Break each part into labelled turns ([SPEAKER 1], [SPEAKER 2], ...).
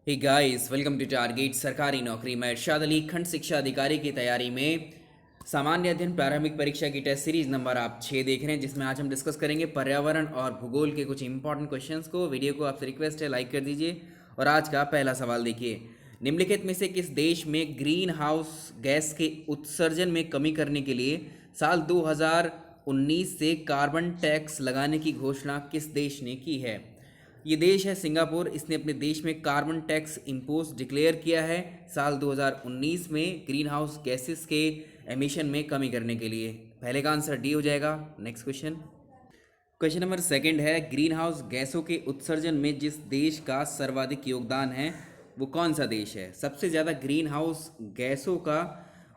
[SPEAKER 1] Hey guys, welcome to target सरकारी नौकरी। मैं इरशाद अली खंड शिक्षा अधिकारी की तैयारी में सामान्य अध्ययन प्रारंभिक परीक्षा की टेस्ट सीरीज नंबर आप 6 देख रहे हैं, जिसमें आज हम डिस्कस करेंगे पर्यावरण और भूगोल के कुछ इंपॉर्टेंट क्वेश्चंस को। वीडियो को आपसे रिक्वेस्ट है लाइक कर दीजिए। और आज का पहला सवाल देखिए, निम्नलिखित में से किस देश में ग्रीन हाउस गैस के उत्सर्जन में कमी करने के लिए साल 2019 से कार्बन टैक्स लगाने की घोषणा किस देश ने की है? ये देश है सिंगापुर। इसने अपने देश में कार्बन टैक्स इम्पोज डिक्लेयर किया है साल 2019 में ग्रीन हाउस गैसेस के एमिशन में कमी करने के लिए। पहले का आंसर डी हो जाएगा। Next question, question number second है, ग्रीन हाउस गैसों के उत्सर्जन में जिस देश का सर्वाधिक योगदान है वो कौन सा देश है? सबसे ज़्यादा ग्रीन हाउस गैसों का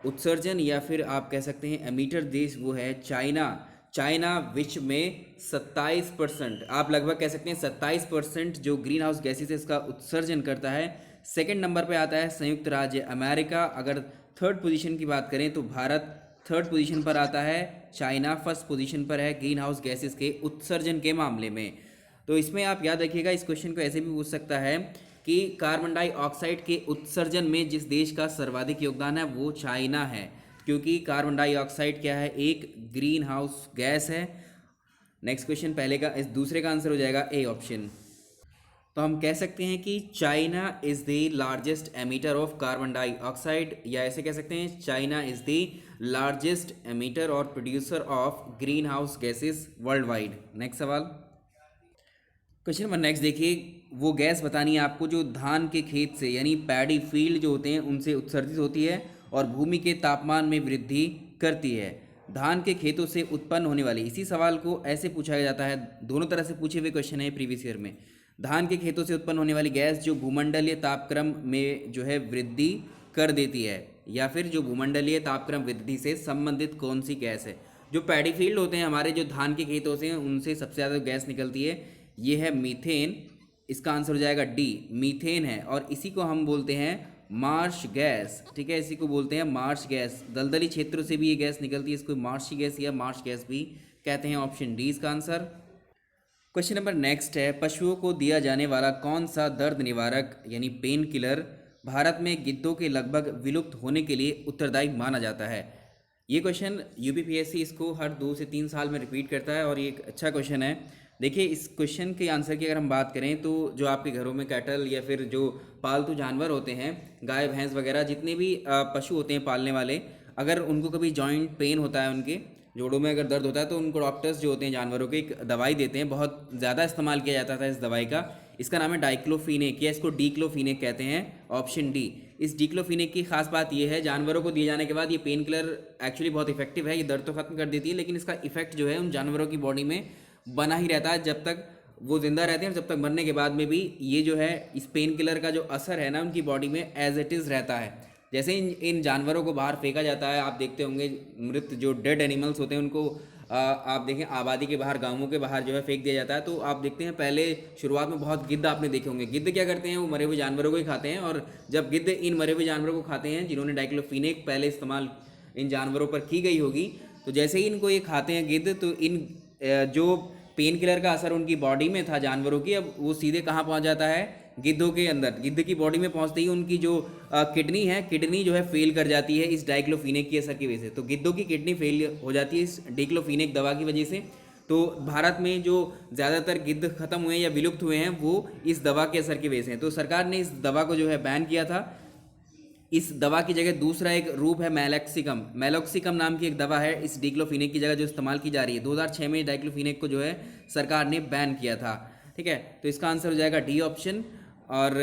[SPEAKER 1] उत्सर्जन या फिर आप कह सकते हैं एमीटर देश वो है चाइना। चाइना विश्व में 27%, आप लगभग कह सकते हैं 27% जो ग्रीन हाउस गैसेस है इसका उत्सर्जन करता है। सेकंड नंबर पे आता है संयुक्त राज्य अमेरिका। अगर थर्ड पोजीशन की बात करें तो भारत थर्ड पोजीशन पर आता है, चाइना फर्स्ट पोजीशन पर है ग्रीन हाउस गैसेस के उत्सर्जन के मामले में। तो इसमें आप याद रखिएगा, इस क्वेश्चन को ऐसे भी पूछ सकता है कि कार्बन डाइऑक्साइड के उत्सर्जन में जिस देश का सर्वाधिक योगदान है वो चाइना है, क्योंकि कार्बन डाइऑक्साइड क्या है, एक ग्रीन हाउस गैस है। नेक्स्ट क्वेश्चन, पहले का इस दूसरे का आंसर हो जाएगा ए ऑप्शन। तो हम कह सकते हैं कि China is the largest emitter of carbon dioxide, या ऐसे कह सकते हैं China is the largest emitter और producer of green house gases world wide. Next सवाल, क्वेश्चन नंबर नेक्स्ट देखिए, वो गैस बतानी है आपको जो धान के खेत से यानी पैडी फील्ड जो होते हैं उनसे उत्सर्जित होती है और भूमि के तापमान में वृद्धि करती है। धान के खेतों से उत्पन्न होने वाली, इसी सवाल को ऐसे पूछा जाता है, दोनों तरह से पूछे हुए क्वेश्चन है प्रीवियस ईयर में। धान के खेतों से उत्पन्न होने वाली गैस जो भूमंडलीय तापक्रम में जो है वृद्धि कर देती है, या फिर जो भूमंडलीय तापक्रम वृद्धि से संबंधित कौन सी गैस है? जो पैडी फील्ड होते हैं हमारे, जो धान के खेत होते हैं उनसे सबसे ज़्यादा गैस निकलती है, ये है मीथेन। इसका आंसर हो जाएगा डी, मीथेन है। और इसी को हम बोलते हैं मार्श गैस। ठीक है, इसी को बोलते हैं मार्श गैस। दलदली क्षेत्रों से भी ये गैस निकलती है, इसको मार्शी गैस या मार्श गैस भी कहते हैं। ऑप्शन डी इसका आंसर। क्वेश्चन नंबर नेक्स्ट है, पशुओं को दिया जाने वाला कौन सा दर्द निवारक यानी पेन किलर भारत में गिद्धों के लगभग विलुप्त होने के लिए उत्तरदायी माना जाता है? ये क्वेश्चन यूपीपीएससी इसको हर 2 से 3 साल में रिपीट करता है और ये एक अच्छा क्वेश्चन है। देखिए, इस क्वेश्चन के आंसर की अगर हम बात करें तो जो आपके घरों में कैटल या फिर जो पालतू जानवर होते हैं, गाय भैंस वगैरह जितने भी पशु होते हैं पालने वाले, अगर उनको कभी जॉइंट पेन होता है, उनके जोड़ों में अगर दर्द होता है तो उनको डॉक्टर्स जो होते हैं जानवरों के एक दवाई देते हैं। बहुत ज़्यादा इस्तेमाल किया जाता था इस दवाई का। इसका नाम है डाइक्लोफिनेक या इसको डीक्लोफिनेक कहते हैं। Option D. इस डीक्लोफिनेक की खास बात यह है, जानवरों को दिए जाने के बाद ये पेन किलर एक्चुअली बहुत इफेक्टिव है, ये दर्द तो खत्म कर देती है, लेकिन इसका इफेक्ट जो है उन जानवरों की बॉडी में बना ही रहता है जब तक वो जिंदा रहते हैं, जब तक मरने के बाद में भी ये जो है इस पेन किलर का जो असर है ना उनकी बॉडी में एज इट इज़ रहता है। जैसे इन जानवरों को बाहर फेंका जाता है, आप देखते होंगे मृत जो डेड एनिमल्स होते हैं उनको आप देखें आबादी के बाहर, गांवों के बाहर जो है फेंक दिया जाता है, तो आप देखते हैं पहले शुरुआत में बहुत गिद्ध आपने देखे होंगे। गिद्ध क्या करते हैं, वो मरे हुए जानवरों को ही खाते हैं। और जब गिद्ध इन मरे हुए जानवरों को खाते हैं जिन्होंने डाइक्लोफिनेक पहले इस्तेमाल इन जानवरों पर की गई होगी, तो जैसे ही इनको ये खाते हैं गिद्ध, तो इन जो पेन किलर का असर उनकी बॉडी में था जानवरों की, अब वो सीधे कहाँ पहुँच जाता है, गिद्धों के अंदर। गिद्ध की बॉडी में पहुंचते ही उनकी जो किडनी है, किडनी जो है फेल कर जाती है इस डाइक्लोफिनेक की असर की वजह से। तो गिद्धों की किडनी फेल हो जाती है इस डाइक्लोफिनेक दवा की वजह से। तो भारत में जो ज़्यादातर गिद्ध खत्म हुए या विलुप्त हुए हैं वो इस दवा के असर की वजह से हैं। तो सरकार ने इस दवा को जो है बैन किया था। इस दवा की जगह दूसरा एक रूप है मेलॉक्सिकम। मेलॉक्सिकम नाम की एक दवा है इस डाइक्लोफिनेक की जगह जो इस्तेमाल की जा रही है। 2006 में डाइक्लोफिनेक को जो है सरकार ने बैन किया था। ठीक है, तो इसका आंसर हो जाएगा डी ऑप्शन। और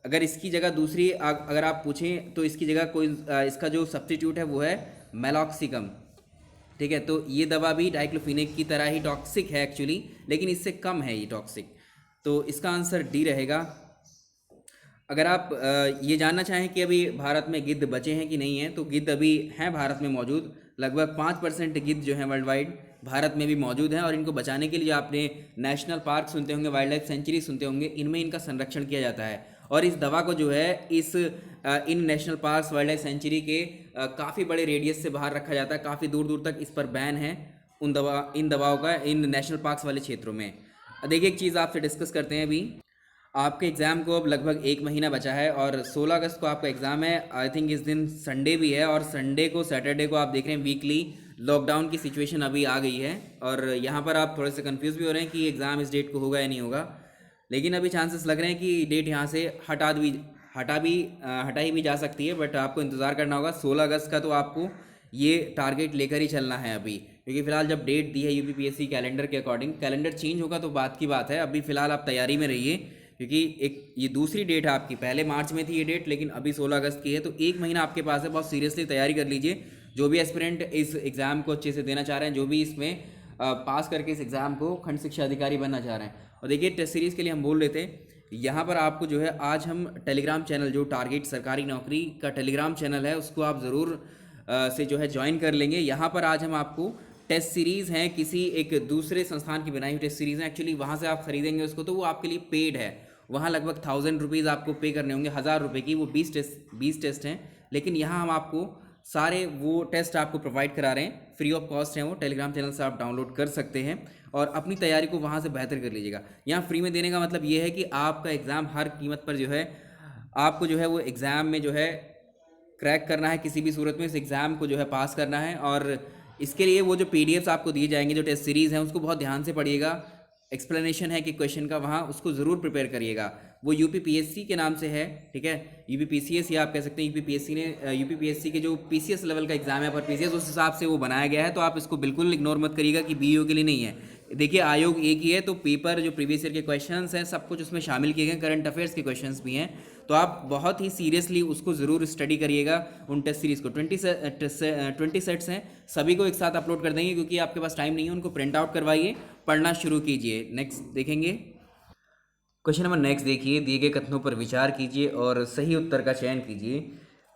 [SPEAKER 1] अगर इसकी जगह दूसरी अगर आप पूछें तो इसकी जगह कोई इसका जो सब्स्टिट्यूट है वो है मेलॉक्सिकम। ठीक है, तो ये दवा भी डाइक्लोफिनेक की तरह ही टॉक्सिक है एक्चुअली, लेकिन इससे कम है ये टॉक्सिक। तो इसका आंसर डी रहेगा। अगर आप ये जानना चाहें कि अभी भारत में गिद्ध बचे हैं कि नहीं हैं, तो गिद्ध अभी हैं भारत में मौजूद। लगभग 5% गिद्ध जो हैं वर्ल्ड वाइड भारत में भी मौजूद हैं। और इनको बचाने के लिए आपने नेशनल पार्क सुनते होंगे, वाइल्ड लाइफ सेंचुरी सुनते होंगे, इनमें इनका संरक्षण किया जाता है। और इस दवा को जो है in national park wildlife sanctuary के काफ़ी बड़े रेडियस से बाहर रखा जाता है, काफ़ी दूर दूर तक इस पर बैन है इन दवाओं का इन नेशनल पार्क्स वाले क्षेत्रों में। देखिए, एक चीज़ आपसे डिस्कस करते हैं अभी। आपके एग्ज़ाम को अब लगभग 1 महीना बचा है और 16 अगस्त को आपका एग्ज़ाम है। आई थिंक इस दिन संडे भी है और संडे को सैटरडे को आप देख रहे हैं वीकली लॉकडाउन की सिचुएशन अभी आ गई है और यहाँ पर आप थोड़े से कंफ्यूज भी हो रहे हैं कि एग्ज़ाम इस डेट को होगा या नहीं होगा। लेकिन अभी चांसेस लग रहे हैं कि डेट यहाँ से हटाई भी जा सकती है, बट आपको इंतज़ार करना होगा 16 अगस्त का। तो आपको ये टारगेट लेकर ही चलना है अभी, क्योंकि फ़िलहाल जब डेट दी है यूपीपीएससी कैलेंडर के अकॉर्डिंग, कैलेंडर चेंज होगा तो बात की बात है। अभी फ़िलहाल आप तैयारी में रहिए, क्योंकि एक ये दूसरी डेट है आपकी। पहले मार्च में थी ये डेट, लेकिन अभी 16 अगस्त की है, तो 1 महीना आपके पास है। बहुत सीरियसली तैयारी कर लीजिए। जो भी एस्पिरेंट इस एग्ज़ाम को अच्छे से देना चाह रहे हैं, जो भी इसमें पास करके इस एग्ज़ाम को खंड शिक्षा अधिकारी बनना चाह रहे हैं। और देखिए, टेस्ट सीरीज़ के लिए हम बोल रहे थे, यहाँ पर आपको जो है आज हम टेलीग्राम चैनल, जो टारगेट सरकारी नौकरी का टेलीग्राम चैनल है, उसको आप ज़रूर से जो है ज्वाइन कर लेंगे। यहाँ पर आज हम आपको टेस्ट सीरीज़ हैं, किसी एक दूसरे संस्थान की बनाई हुई टेस्ट सीरीज़ हैं। एक्चुअली वहाँ से आप खरीदेंगे उसको तो वो आपके लिए पेड है। वहाँ लगभग 1000 रुपीज़ आपको पे करने होंगे, 1000 रुपये की। वो 20 टेस्ट हैं, लेकिन यहाँ हम आपको सारे वो टेस्ट आपको प्रोवाइड करा रहे हैं, फ्री ऑफ कॉस्ट हैं। वो टेलीग्राम चैनल से आप डाउनलोड कर सकते हैं और अपनी तैयारी को वहाँ से बेहतर कर लीजिएगा। यहाँ फ्री में देने का मतलब ये है कि आपका एग्ज़ाम हर कीमत पर जो है आपको जो है वो एग्ज़ाम में जो है क्रैक करना है। किसी भी सूरत में इस एग्ज़ाम को जो है पास करना है। और इसके लिए वो जो पीडीएफ्स आपको दिए जाएंगे, जो टेस्ट सीरीज़ हैं, उसको बहुत ध्यान से पढ़िएगा। एक्सप्लेनेशन है कि क्वेश्चन का, वहाँ उसको ज़रूर प्रिपेयर करिएगा। वो यूपीपीएससी के नाम से है, ठीक है, यूपीपीसीएस या आप कह सकते हैं यूपीपीएससी ने यूपीपीएससी के जो पीसीएस लेवल का एग्ज़ाम है पर पीसीएस, उस हिसाब से वो बनाया गया है। तो आप इसको बिल्कुल इग्नोर मत करिएगा कि बीईओ के लिए नहीं है। देखिए, आयोग एक ही है, तो पेपर जो प्रीवियस ईयर के क्वेश्चंस हैं सब कुछ उसमें शामिल किए गए, करंट अफेयर्स के क्वेश्चंस भी हैं। तो आप बहुत ही सीरियसली उसको ज़रूर स्टडी करिएगा। उन टेस्ट सीरीज़ को 20 सेट्स हैं, सभी को एक साथ अपलोड कर देंगे, क्योंकि आपके पास टाइम नहीं है। उनको प्रिंट आउट करवाइए, पढ़ना शुरू कीजिए। नेक्स्ट देखेंगे, क्वेश्चन नंबर नेक्स्ट देखिए। दिए गए कथनों पर विचार कीजिए और सही उत्तर का चयन कीजिए।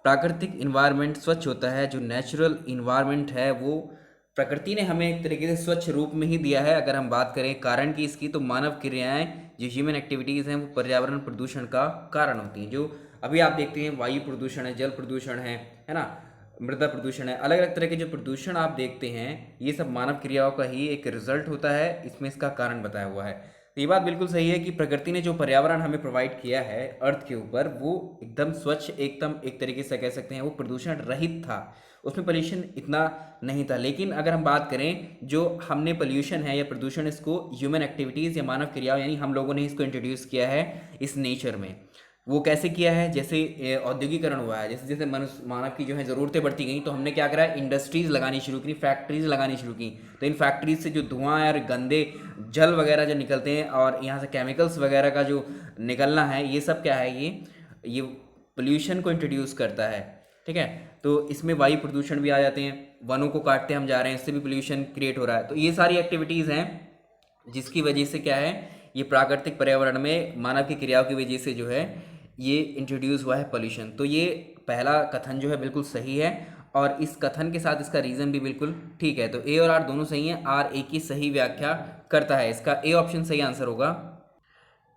[SPEAKER 1] प्राकृतिक इन्वायरमेंट स्वच्छ होता है। जो नेचुरल इन्वायरमेंट है वो प्रकृति ने हमें एक तरीके से स्वच्छ रूप में ही दिया है। अगर हम बात करें कारण की इसकी, तो मानव क्रियाएं, जो ह्यूमन एक्टिविटीज़ हैं, वो पर्यावरण प्रदूषण का कारण होती हैं। जो अभी आप देखते हैं, वायु प्रदूषण है, जल प्रदूषण है ना, मृदा प्रदूषण है, अलग अलग तरह के जो प्रदूषण आप देखते हैं, ये सब मानव क्रियाओं का ही एक रिजल्ट होता है। इसमें इसका कारण बताया हुआ है। तो ये बात बिल्कुल सही है कि प्रकृति ने जो पर्यावरण हमें प्रोवाइड किया है अर्थ के ऊपर, वो एकदम स्वच्छ, एकदम एक तरीके से कह सकते हैं वो प्रदूषण रहित था। उसमें पोल्यूशन इतना नहीं था। लेकिन अगर हम बात करें, जो हमने पोल्यूशन है या प्रदूषण, इसको ह्यूमन एक्टिविटीज़ या मानव क्रियाओं, यानी हम लोगों ने इसको इंट्रोड्यूस किया है इस नेचर में। वो कैसे किया है? जैसे औद्योगिकरण हुआ है, जैसे जैसे मनुष्य मानव की जो है ज़रूरतें बढ़ती गई, तो हमने क्या करा, इंडस्ट्रीज़ लगानी शुरू की, फैक्ट्रीज़ लगानी शुरू की। तो इन फैक्ट्रीज से जो धुआं और गंदे जल वगैरह जो निकलते हैं और यहाँ से केमिकल्स वगैरह का जो निकलना है, ये सब क्या है, ये पोल्यूशन को इंट्रोड्यूस करता है, ठीक है। तो इसमें वायु प्रदूषण भी आ जाते हैं, वनों को काटते हम जा रहे हैं, इससे भी पोल्यूशन क्रिएट हो रहा है। तो ये सारी एक्टिविटीज़ हैं जिसकी वजह से क्या है, ये प्राकृतिक पर्यावरण में मानव की क्रियाओं की वजह से जो है ये इंट्रोड्यूस हुआ है पोल्यूशन। तो ये पहला कथन जो है बिल्कुल सही है और इस कथन के साथ इसका रीज़न भी बिल्कुल ठीक है। तो ए और आर दोनों सही हैं। आर ए की सही व्याख्या करता है, इसका ए ऑप्शन सही आंसर होगा।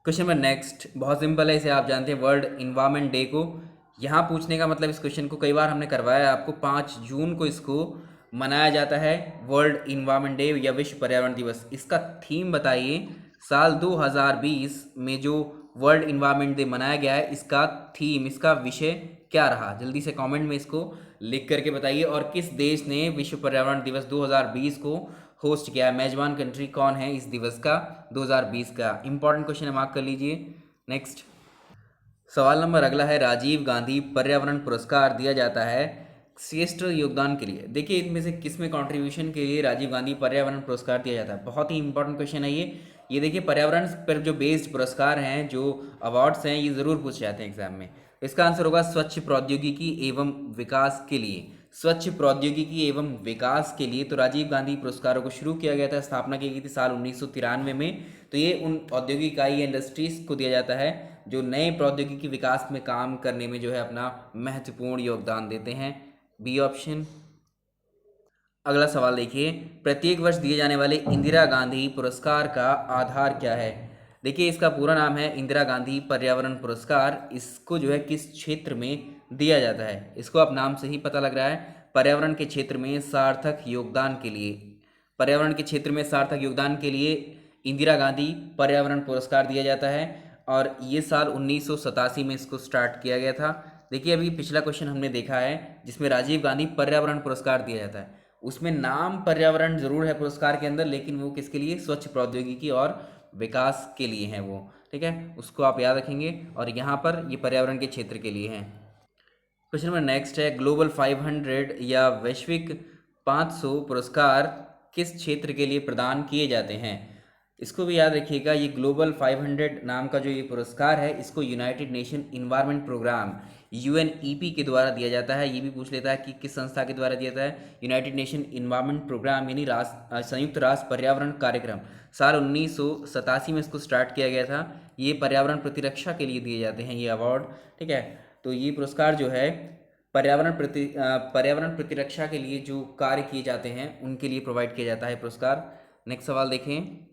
[SPEAKER 1] क्वेश्चन नंबर नेक्स्ट बहुत सिंपल है, इसे आप जानते हैं। वर्ल्ड इन्वायरमेंट डे को यहाँ पूछने का मतलब, इस क्वेश्चन को कई बार हमने करवाया है आपको, 5 जून को इसको मनाया जाता है वर्ल्ड इन्वायरमेंट डे या विश्व पर्यावरण दिवस। इसका थीम बताइए। साल 2020 में जो वर्ल्ड इन्वायरमेंट डे मनाया गया है, इसका थीम, इसका विषय क्या रहा? जल्दी से कमेंट में इसको लिख करके बताइए। और किस देश ने विश्व पर्यावरण दिवस 2020 को होस्ट किया है? मेजबान कंट्री कौन है इस दिवस का 2020 का? इंपॉर्टेंट क्वेश्चन है, मार्क कर लीजिए। नेक्स्ट सवाल नंबर अगला है, राजीव गांधी पर्यावरण पुरस्कार दिया जाता है श्रेष्ठ योगदान के लिए। देखिए, इनमें से किस में कंट्रीब्यूशन के लिए राजीव गांधी पर्यावरण पुरस्कार दिया जाता है? बहुत ही इंपॉर्टेंट क्वेश्चन है ये देखिए, पर्यावरण पर जो बेस्ड पुरस्कार हैं, जो अवार्ड्स हैं, ये ज़रूर पूछे जाते हैं एग्जाम में। इसका आंसर होगा स्वच्छ प्रौद्योगिकी एवं विकास के लिए। स्वच्छ प्रौद्योगिकी एवं विकास के लिए तो राजीव गांधी पुरस्कारों को शुरू किया गया था, स्थापना की गई थी साल 1993 में। तो ये उन औद्योगिक इकाई या इंडस्ट्रीज को दिया जाता है जो नए प्रौद्योगिकी विकास में काम करने में जो है अपना महत्वपूर्ण योगदान देते हैं। B option. अगला सवाल देखिए, प्रत्येक वर्ष दिए जाने वाले इंदिरा गांधी पुरस्कार का आधार क्या है? देखिए, इसका पूरा नाम है इंदिरा गांधी पर्यावरण पुरस्कार। इसको जो है किस क्षेत्र में दिया जाता है? इसको आप नाम से ही पता लग रहा है, पर्यावरण के क्षेत्र में सार्थक योगदान के लिए। पर्यावरण के क्षेत्र में सार्थक योगदान के लिए इंदिरा गांधी पर्यावरण पुरस्कार दिया जाता है। और ये साल 1987 में इसको स्टार्ट किया गया था। देखिए अभी पिछला क्वेश्चन हमने देखा है जिसमें राजीव गांधी पर्यावरण पुरस्कार दिया जाता है, उसमें नाम पर्यावरण जरूर है पुरस्कार के अंदर, लेकिन वो किसके लिए, स्वच्छ प्रौद्योगिकी और विकास के लिए हैं वो, ठीक है, उसको आप याद रखेंगे। और यहाँ पर ये पर्यावरण के क्षेत्र के लिए हैं। क्वेश्चन नंबर नेक्स्ट है, ग्लोबल 500 या वैश्विक 500 पुरस्कार किस क्षेत्र के लिए प्रदान किए जाते हैं? इसको भी याद रखिएगा, ये ग्लोबल 500 नाम का जो ये पुरस्कार है इसको united nation environment programme UNEP के द्वारा दिया जाता है। ये भी पूछ लेता है कि किस संस्था के द्वारा दिया जाता है, यूनाइटेड नेशन इन्वायरमेंट प्रोग्राम यानी संयुक्त राष्ट्र पर्यावरण कार्यक्रम। साल 1987 में इसको स्टार्ट किया गया था। ये पर्यावरण प्रतिरक्षा के लिए दिए जाते हैं ये अवार्ड, ठीक है। तो ये पुरस्कार जो है पर्यावरण प्रतिरक्षा के लिए जो कार्य किए जाते हैं उनके लिए प्रोवाइड किया जाता है पुरस्कार। नेक्स्ट सवाल देखें।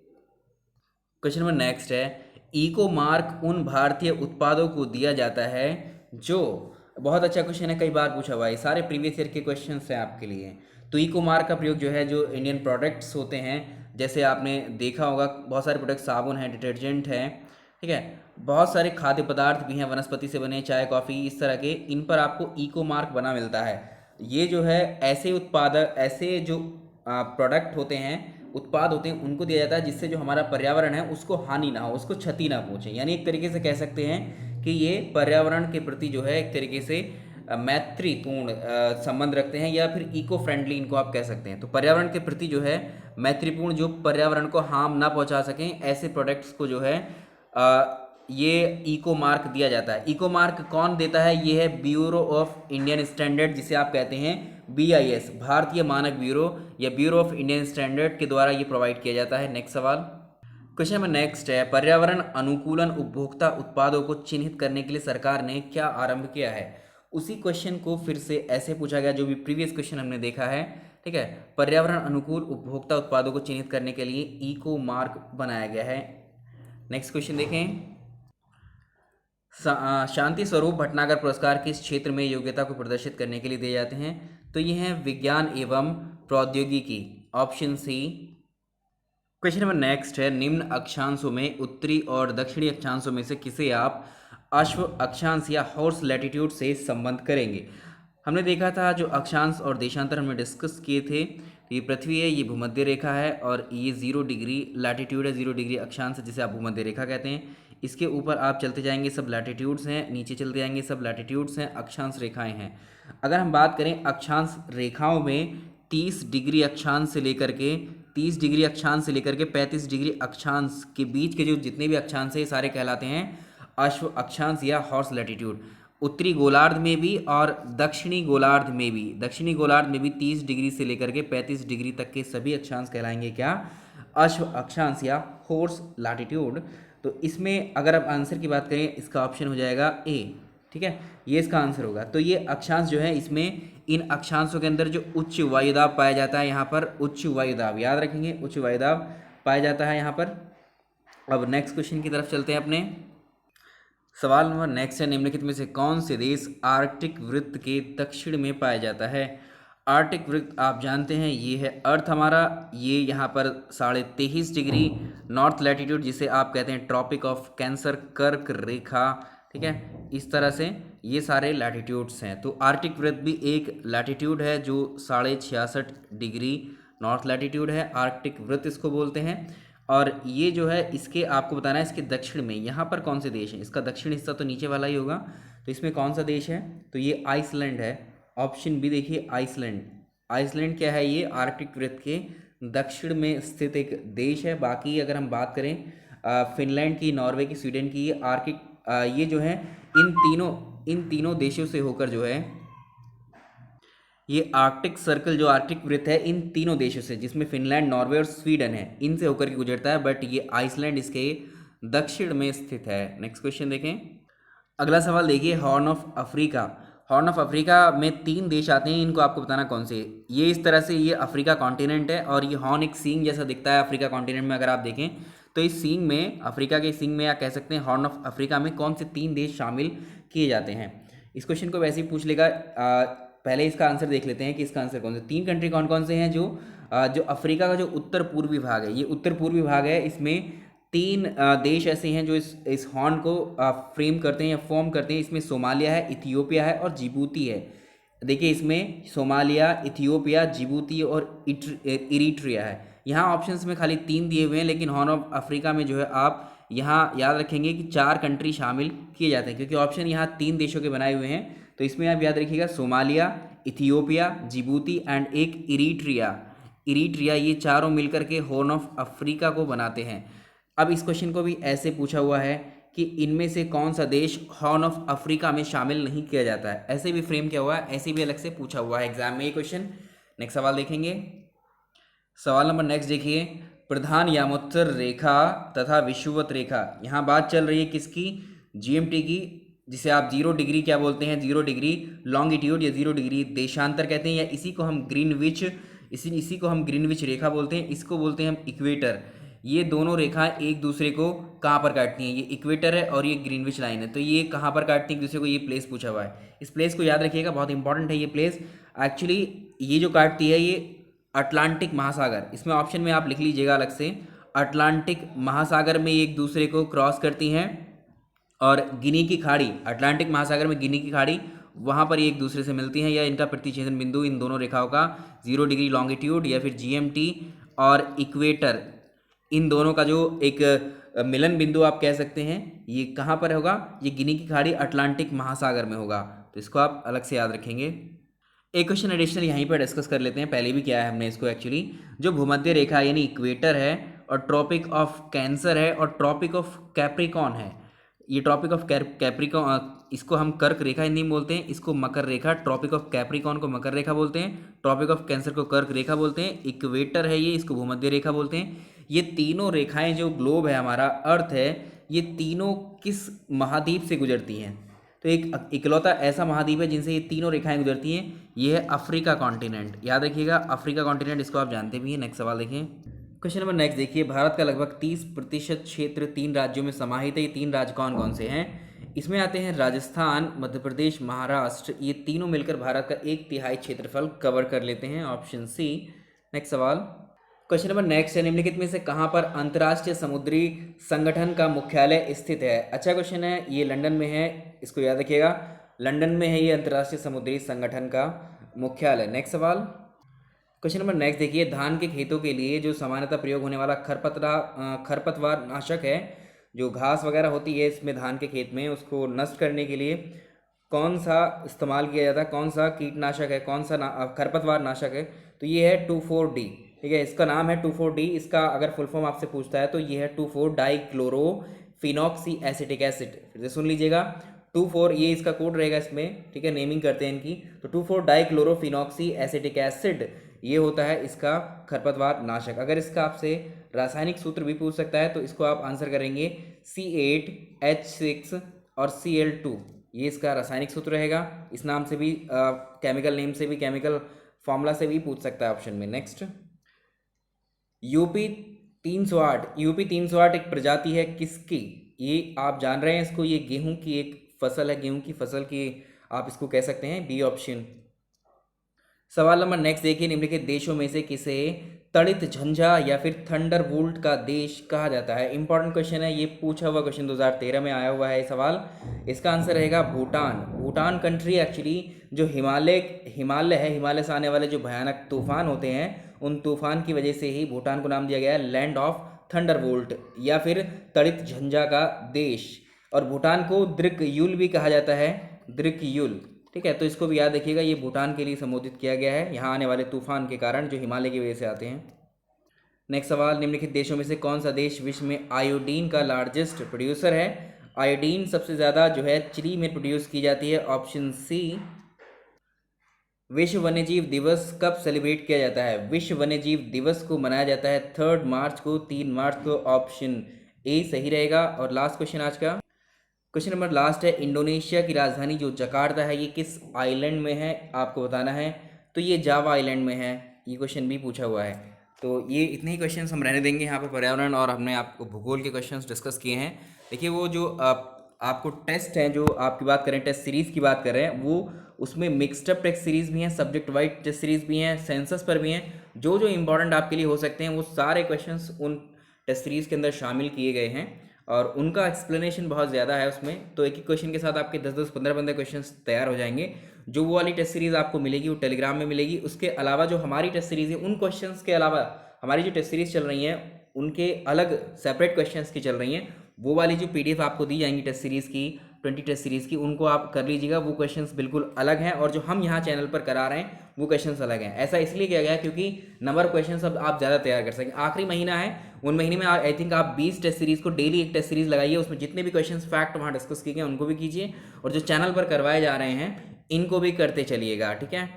[SPEAKER 1] क्वेश्चन नंबर नेक्स्ट है, इको मार्क उन भारतीय उत्पादों को दिया जाता है जो, बहुत अच्छा क्वेश्चन है, कई बार पूछा हुआ है, सारे प्रीवियस ईयर के क्वेश्चन हैं आपके लिए। तो इको मार्क का प्रयोग जो है जो इंडियन प्रोडक्ट्स होते हैं, जैसे आपने देखा होगा बहुत सारे प्रोडक्ट, साबुन है, डिटर्जेंट है, ठीक है, बहुत सारे खाद्य पदार्थ भी हैं वनस्पति से बने, चाय कॉफ़ी, इस तरह के, इन पर आपको इको मार्क बना मिलता है। ये जो है ऐसे उत्पादक, ऐसे जो प्रोडक्ट होते हैं, उत्पाद होते हैं, उनको दिया जाता है जिससे जो हमारा पर्यावरण है उसको हानि ना हो, उसको क्षति ना पहुंचे। यानी एक तरीके से कह सकते हैं कि ये पर्यावरण के प्रति जो है एक तरीके से मैत्रीपूर्ण संबंध रखते हैं, या फिर इको फ्रेंडली इनको आप कह सकते हैं। तो पर्यावरण के प्रति जो है मैत्रीपूर्ण, जो पर्यावरण को हार्म ना पहुंचा सकें, ऐसे प्रोडक्ट्स को जो है ये इको मार्क दिया जाता है। इको मार्क कौन देता है? ये है ब्यूरो ऑफ इंडियन स्टैंडर्ड, जिसे आप कहते हैं BIS, भारतीय मानक ब्यूरो या ब्यूरो ऑफ इंडियन स्टैंडर्ड के द्वारा ये प्रोवाइड किया जाता है। नेक्स्ट सवाल, क्वेश्चन नंबर नेक्स्ट है, पर्यावरण अनुकूलन उपभोक्ता उत्पादों को चिन्हित करने के लिए सरकार ने क्या आरंभ किया है? उसी क्वेश्चन को फिर से ऐसे पूछा गया जो भी प्रीवियस क्वेश्चन हमने देखा है, ठीक है। पर्यावरण अनुकूल उपभोक्ता उत्पादों को चिन्हित करने के लिए इको मार्क बनाया गया है। नेक्स्ट क्वेश्चन देखें, शांति स्वरूप भटनागर पुरस्कार किस क्षेत्र में योग्यता को प्रदर्शित करने के लिए दिए जाते हैं? तो ये हैं विज्ञान एवं प्रौद्योगिकी, option C. Question number next है, निम्न अक्षांशों में उत्तरी और दक्षिणी अक्षांशों में से किसे आप अश्व अक्षांश या हॉर्स लैटिट्यूड से संबंध करेंगे? हमने देखा था जो अक्षांश और देशांतर हमने डिस्कस किए थे, तो ये पृथ्वी है, ये भूमध्य रेखा है, और ये 0 डिग्री लैटिट्यूड है, 0 डिग्री अक्षांश है जिसे आप भूमध्य रेखा कहते हैं। इसके ऊपर आप चलते जाएंगे सब लैटिट्यूड्स हैं, नीचे चलते जाएंगे सब लैटिट्यूड्स हैं, अक्षांश रेखाएं हैं। अगर हम बात करें अक्षांश रेखाओं में 30 डिग्री अक्षांश से लेकर के 35 डिग्री अक्षांश के बीच के जो जितने भी अक्षांश हैं सारे कहलाते हैं अश्व अक्षांश या हॉर्स लैटिट्यूड। उत्तरी गोलार्ध में भी और दक्षिणी गोलार्ध में भी 30 डिग्री से लेकर के 35 डिग्री तक के सभी अक्षांश कहलाएंगे क्या? अश्व अक्षांश या हॉर्स लैटिट्यूड। तो इसमें अगर आप आंसर की बात करें, इसका ऑप्शन हो जाएगा ए, ठीक है, ये इसका आंसर होगा। तो ये अक्षांश जो है, इसमें इन अक्षांशों के अंदर जो उच्च वायुदाब पाया जाता है, यहाँ पर उच्च वायुदाब याद रखेंगे, उच्च वायुदाब पाया जाता है यहाँ पर। अब नेक्स्ट क्वेश्चन की तरफ चलते हैं अपने। सवाल नंबर नेक्स्ट है, निम्नलिखित में से कौन से देश आर्कटिक वृत्त के दक्षिण में पाया जाता है? आर्कटिक वृत्त आप जानते हैं ये है अर्थ हमारा, ये यहाँ पर 23.5 डिग्री नॉर्थ लैटिट्यूड जिसे आप कहते हैं ट्रॉपिक ऑफ कैंसर, कर्क रेखा, ठीक है, इस तरह से ये सारे लैटिट्यूड्स हैं। तो आर्कटिक वृत्त भी एक लैटिट्यूड है जो 66.5 डिग्री नॉर्थ लैटिट्यूड है, आर्कटिक वृत्त इसको बोलते हैं। और ये जो है इसके आपको बताना है इसके दक्षिण में यहाँ पर कौन से देश हैं। इसका दक्षिण हिस्सा तो नीचे वाला ही होगा, तो इसमें कौन सा देश है? तो ये आइसलैंड है, ऑप्शन बी देखिए आइसलैंड। आइसलैंड क्या है? ये आर्कटिक वृत्त के दक्षिण में स्थित एक देश है। बाकी अगर हम बात करें फिनलैंड की, नॉर्वे की, स्वीडन की, ये आर्कटिक ये जो है इन तीनों देशों से होकर जो है ये आर्कटिक सर्कल, जो आर्कटिक वृत्त है, इन तीनों देशों से, जिसमें फिनलैंड, नॉर्वे और स्वीडन है, इनसे होकर के गुजरता है, बट ये आइसलैंड इसके दक्षिण में स्थित है। नेक्स्ट क्वेश्चन देखें। अगला सवाल देखिए, horn of Africa. Horn of Africa में 3 देश आते हैं, इनको आपको बताना कौन से। ये इस तरह से ये अफ्रीका कॉन्टिनेंट है और ये हॉर्न एक सींग जैसा दिखता है अफ्रीका कॉन्टिनेंट में। अगर आप देखें तो इस सींग में, अफ्रीका के सींग में, या कह सकते हैं हॉर्न ऑफ अफ्रीका में कौन से 3 देश शामिल किए जाते हैं। इस क्वेश्चन को वैसे ही पूछ लेगा। पहले इसका आंसर देख लेते हैं कि इसका आंसर कौन से 3 कंट्री कौन कौन से हैं। जो अफ्रीका का जो उत्तर पूर्वी भाग है, ये उत्तर पूर्वी भाग है, इसमें तीन देश ऐसे हैं जो इस हॉर्न को फ्रेम करते हैं या फॉर्म करते हैं। इसमें सोमालिया है, इथियोपिया है और जिबूती है। देखिए इसमें सोमालिया, इथियोपिया, जिबूती और इरिट्रिया है। यहाँ ऑप्शंस में खाली 3 दिए हुए हैं, लेकिन हॉर्न ऑफ अफ्रीका में जो है आप यहाँ याद रखेंगे कि 4 कंट्री शामिल किए जाते हैं, क्योंकि ऑप्शन यहाँ 3 देशों के बनाए हुए हैं। तो इसमें आप याद रखिएगा सोमालिया, इथियोपिया, जिबूती एंड एक इरिट्रिया। इरिट्रिया, ये चारों मिलकर के हॉर्न ऑफ अफ्रीका को बनाते हैं। अब इस क्वेश्चन को भी ऐसे पूछा हुआ है कि इनमें से कौन सा देश हॉर्न ऑफ अफ्रीका में शामिल नहीं किया जाता है। ऐसे भी फ्रेम किया हुआ है, ऐसे भी अलग से पूछा हुआ है एग्जाम में ये क्वेश्चन। नेक्स्ट सवाल देखेंगे। सवाल नंबर नेक्स्ट देखिए, प्रधान यामोत्तर रेखा तथा विषुवत रेखा, यहाँ बात चल रही है किसकी, जीएमटी की, जिसे आप 0 डिग्री क्या बोलते हैं, 0 डिग्री लॉन्गिट्यूड या 0 डिग्री देशांतर कहते हैं, या इसी को हम ग्रीनविच रेखा बोलते हैं, इसको बोलते हैं हम इक्वेटर। ये दोनों रेखाएं एक दूसरे को कहाँ पर काटती हैं, ये इक्वेटर है और ये ग्रीनविच लाइन है, तो ये कहाँ पर काटती हैं एक दूसरे को, ये प्लेस पूछा हुआ है। इस प्लेस को याद रखिएगा, बहुत इंपॉर्टेंट है ये प्लेस। एक्चुअली ये जो काटती है ये अटलांटिक महासागर, इसमें ऑप्शन में आप लिख लीजिएगा अलग से, अटलांटिक महासागर में एक दूसरे को क्रॉस करती हैं, और गिनी की खाड़ी, अटलांटिक महासागर में गिनी की खाड़ी, वहाँ पर ये एक दूसरे से मिलती हैं, या इनका प्रतिच्छेदन बिंदु इन दोनों रेखाओं का 0 डिग्री लॉन्गिट्यूड या फिर जीएमटी और इक्वेटर, इन दोनों का जो एक मिलन बिंदु आप कह सकते हैं, ये कहाँ पर होगा, ये गिनी की खाड़ी अटलांटिक महासागर में होगा। तो इसको आप अलग से याद रखेंगे। एक क्वेश्चन एडिशनल यहीं पर डिस्कस कर लेते हैं, पहले भी किया है हमने इसको एक्चुअली। जो भूमध्य रेखा यानी इक्वेटर है, और ट्रॉपिक ऑफ कैंसर है, और ट्रॉपिक ऑफ कैप्रिकॉन है। ये ट्रॉपिक ऑफ कैप्रिकॉन, इसको हम कर्क रेखा हिंदी में बोलते हैं, इसको मकर रेखा, ट्रॉपिक ऑफ कैप्रिकॉन को मकर रेखा बोलते हैं, ट्रॉपिक ऑफ कैंसर को कर्क रेखा बोलते हैं, इक्वेटर है ये, इसको भूमध्य रेखा बोलते हैं। ये तीनों रेखाएं, जो ग्लोब है हमारा, अर्थ है, ये तीनों किस महाद्वीप से गुजरती हैं, तो एक इकलौता ऐसा महाद्वीप है जिनसे ये तीनों रेखाएं गुजरती हैं, ये है अफ्रीका कॉन्टिनेंट। याद रखिएगा अफ्रीका कॉन्टिनेंट, इसको आप जानते भी हैं। नेक्स्ट सवाल देखिए। क्वेश्चन नंबर नेक्स्ट देखिए, भारत का लगभग 30% क्षेत्र 3 राज्यों में समाहित है। ये 3 राज्य कौन कौन से हैं? इसमें आते हैं राजस्थान, मध्य प्रदेश, महाराष्ट्र। ये तीनों मिलकर भारत का 1/3 क्षेत्रफल कवर कर लेते हैं, ऑप्शन सी। नेक्स्ट सवाल। क्वेश्चन नंबर नेक्स्ट है, निम्नलिखित में से कहाँ पर अंतर्राष्ट्रीय समुद्री संगठन का मुख्यालय स्थित है? अच्छा क्वेश्चन है, ये लंदन में है, इसको याद रखिएगा, लंदन में है ये अंतर्राष्ट्रीय समुद्री संगठन का मुख्यालय। नेक्स्ट सवाल। क्वेश्चन नंबर नेक्स्ट देखिए, धान के खेतों के लिए जो सामान्यतः प्रयोग होने वाला खरपतवार नाशक है, जो घास वगैरह होती है इसमें धान के खेत में, उसको नष्ट करने के लिए कौन सा इस्तेमाल किया जाता है, कौन सा कीटनाशक है, कौन सा खरपतवार नाशक है? तो ये है 2,4-D। ठीक है, इसका नाम है 2,4-D। इसका अगर फुल फॉर्म आपसे पूछता है तो ये है 2,4-डाइक्लोरोफिनॉक्सी एसिटिक एसिड। फिर से सुन लीजिएगा, 2,4 ये इसका कोड रहेगा इसमें, ठीक है, नेमिंग करते हैं इनकी। तो 2,4-डाइक्लोरोफिनॉक्सी एसिटिक एसिड, ये होता है इसका खरपतवार नाशक। अगर इसका आपसे रासायनिक सूत्र भी पूछ सकता है तो इसको आप आंसर करेंगे C8H6 और Cl2, ये इसका रासायनिक सूत्र रहेगा। इस नाम से भी केमिकल नेम से भी, केमिकल फॉर्मूला से भी पूछ सकता है ऑप्शन में। नेक्स्ट, यूपी 308 एक प्रजाति है किसकी? ये आप जान रहे हैं इसको, ये गेहूं की एक फसल है, गेहूं की फसल की आप इसको कह सकते हैं, बी ऑप्शन। सवाल नंबर नेक्स्ट देखिए, निम्नलिखित देशों में से किसे तड़ित झंझा या फिर थंडरबोल्ट का देश कहा जाता है? इंपॉर्टेंट क्वेश्चन है, ये पूछा हुआ क्वेश्चन 2013 में आया हुआ है ये सवाल। इसका आंसर रहेगा भूटान। भूटान कंट्री एक्चुअली जो हिमालय है, हिमालय से आने वाले जो भयानक तूफान होते हैं, उन तूफान की वजह से ही भूटान को नाम दिया गया है लैंड ऑफ थंडरबोल्ट या फिर तड़ित झंझा का देश। और भूटान को द्रिकयुल भी कहा जाता है, द्रिकयुल। ठीक है, तो इसको भी याद रखिएगा, ये भूटान के लिए संबोधित किया गया है यहाँ आने वाले तूफान के कारण जो हिमालय की वजह से आते हैं। नेक्स्ट सवाल, निम्नलिखित देशों में से कौन सा देश विश्व में आयोडीन का लार्जेस्ट प्रोड्यूसर है? आयोडीन सबसे ज़्यादा जो है चिली में प्रोड्यूस की जाती है, ऑप्शन सी। विश्व वन्यजीव दिवस कब सेलिब्रेट किया जाता है? विश्व वन्यजीव दिवस को मनाया जाता है 3 मार्च को, 3 मार्च को, ऑप्शन ए सही रहेगा। और लास्ट क्वेश्चन आज का, क्वेश्चन नंबर लास्ट है, इंडोनेशिया की राजधानी जो जकार्ता है, ये किस आइलैंड में है आपको बताना है? तो ये जावा आइलैंड में है, ये क्वेश्चन भी पूछा हुआ है। तो ये इतने ही क्वेश्चंस हम रहने देंगे यहाँ पर पर्यावरण, और हमने आपको भूगोल के क्वेश्चंस डिस्कस किए हैं। देखिए वो जो आपको टेस्ट हैं, जो आपकी बात करें, टेस्ट सीरीज़ की बात कर रहे हैं, वो उसमें मिक्सड अप टेस्ट सीरीज़ भी हैं, सब्जेक्ट वाइज टेस्ट सीरीज़ भी हैं, सेंसस पर भी हैं। जो जो इंपॉर्टेंट आपके लिए हो सकते हैं वो सारे क्वेश्चंस उन टेस्ट सीरीज़ के अंदर शामिल किए गए हैं और उनका एक्सप्लेनेशन बहुत ज़्यादा है उसमें। तो एक एक क्वेश्चन के साथ आपके 10-10, 15-15 क्वेश्चन तैयार हो जाएंगे। जो वो वाली टेस्ट सीरीज़ आपको मिलेगी वो टेलीग्राम में मिलेगी। उसके अलावा जो हमारी टेस्ट सीरीज़ है उन क्वेश्चंस के अलावा हमारी जो टेस्ट सीरीज़ चल रही हैं उनके अलग सेपरेट क्वेश्चंस की चल रही हैं। वो वाली जो PDF आपको दी जाएंगी टेस्ट सीरीज़ की 20 टेस्ट सीरीज़ की, उनको आप कर लीजिएगा। वो क्वेश्चंस बिल्कुल अलग हैं और जो हम यहाँ चैनल पर करा रहे हैं वो क्वेश्चंस अलग हैं। ऐसा इसलिए किया गया है क्योंकि नंबर क्वेश्चंस अब आप ज़्यादा तैयार कर सकें। आखिरी महीना है, उन महीने में आई थिंक आप 20 टेस्ट सीरीज़ को डेली एक टेस्ट सीरीज़ लगाइए। उसमें जितने भी क्वेश्चंस फैक्ट वहाँ डिस्कस किए गए उनको भी कीजिए और जो चैनल पर करवाए जा रहे हैं इनको भी करते चलिएगा, ठीक है।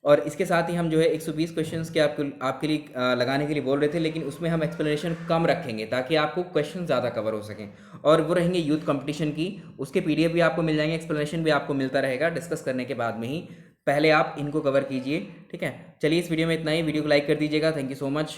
[SPEAKER 1] और इसके साथ ही हम जो है 120 क्वेश्चंस के आपके लिए लगाने के लिए बोल रहे थे, लेकिन उसमें हम एक्सप्लेनेशन कम रखेंगे ताकि आपको क्वेश्चन ज़्यादा कवर हो सकें। और वो रहेंगे यूथ कंपटीशन की, उसके PDF भी आपको मिल जाएंगे, एक्सप्लेनेशन भी आपको मिलता रहेगा डिस्कस करने के बाद में ही। पहले आप इनको कवर कीजिए, ठीक है। चलिए इस वीडियो में इतना ही। वीडियो को लाइक कर दीजिएगा। Thank you so much.